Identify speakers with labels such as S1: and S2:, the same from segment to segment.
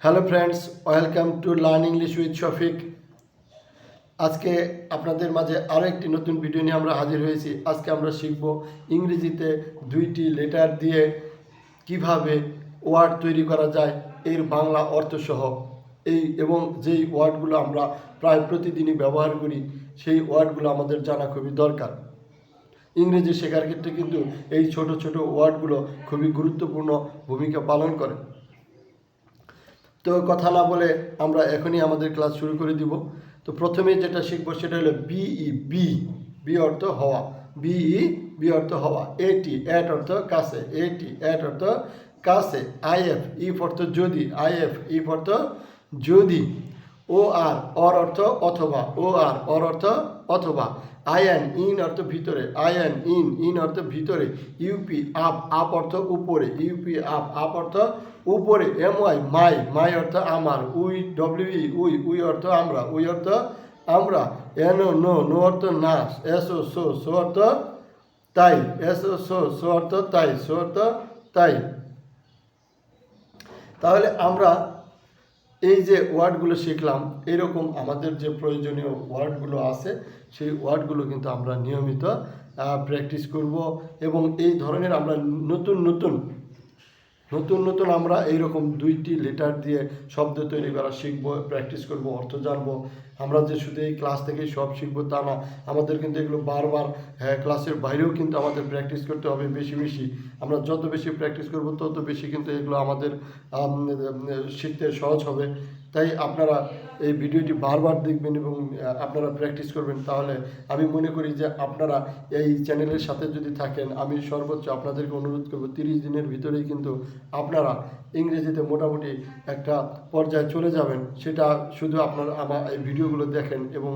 S1: Hello friends, welcome to learn English with Shafiq. আজকে আপনাদের মাঝে আরও একটি নতুন ভিডিও নিয়ে আমরা হাজির হয়েছি। আজকে আমরা শিখব ইংরেজিতে দুইটি লেটার দিয়ে কিভাবে ওয়ার্ড তৈরি করা যায় এর বাংলা অর্থসহ। এবং যেই ওয়ার্ডগুলো আমরা প্রায় প্রতিদিনই ব্যবহার করি সেই ওয়ার্ডগুলো আমাদের জানা খুবই দরকার। ইংরেজি শেখার ক্ষেত্রে কিন্তু এই ছোট ছোট ওয়ার্ডগুলো খুবই গুরুত্বপূর্ণ ভূমিকা পালন করে। তো কথা না বলে আমরা এখনই আমাদের ক্লাস শুরু করে দিব। তো প্রথমে যেটা শিখবো সেটা হলো বি অর্থ হওয়া, বি অর্থ হওয়া, এট অর্থ কাছে, এট অর্থ কাছে, ইফ অর্থ যদি, ইফ অর্থ যদি, অর অর্থ অথবা, অর অর্থ অথবা, ইন অর্থ ভিতরে, ইন অর্থ ভিতরে, আপ অর্থ উপরে, আপ অর্থ উপরে, মাই অর্থ আমার, উই অর্থ আমরা, আমরা, নো অর্থ না, সো অর্থ তাই, সো অর্থ তাই। তাহলে আমরা এই যে ওয়ার্ডগুলো শিখলাম, এরকম আমাদের যে প্রয়োজনীয় ওয়ার্ডগুলো আছে সেই ওয়ার্ডগুলো কিন্তু আমরা নিয়মিত প্র্যাকটিস করব এবং এই ধরনের আমরা নতুন নতুন আমরা এইরকম দুইটি লেটার দিয়ে শব্দ তৈরি করা শিখব, প্র্যাকটিস করব, অর্থ জানবো। আমরা যে শুধু এই ক্লাস থেকেই সব শিখবো তা না, আমাদের কিন্তু এগুলো বারবার ক্লাসের বাইরেও কিন্তু আমাদের প্র্যাকটিস করতে হবে বেশি। আমরা যত বেশি প্র্যাকটিস করব তত বেশি কিন্তু এগুলো আমাদের শিখতে সহজ হবে। তাই আপনারা এই ভিডিওটি বারবার দেখবেন এবং আপনারা প্র্যাকটিস করবেন। তাহলে আমি মনে করি যে আপনারা এই চ্যানেলের সাথে যদি থাকেন, আমি সর্বোচ্চ আপনাদেরকে অনুরোধ করব 30 দিনের ভিতরেই কিন্তু আপনারা ইংরেজিতে মোটামুটি একটা পর্যায়ে চলে যাবেন। সেটা শুধু আপনারা আমার এই ভিডিওগুলো দেখেন এবং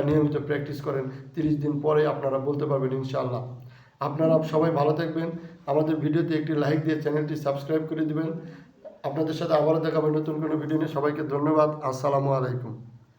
S1: নিয়মিত প্র্যাকটিস করেন। 30 দিন পরে আপনারা বলতে পারবেন ইনশাআল্লাহ। আপনারা সবাই ভালো থাকবেন। আমাদের ভিডিওতে একটি লাইক দিয়ে চ্যানেলটি সাবস্ক্রাইব করে দিবেন। আপনাদের সাথে আবারও দেখা হবে নতুন কোনো ভিডিও নিয়ে। সবাইকে ধন্যবাদ। আসসালামু আলাইকুম।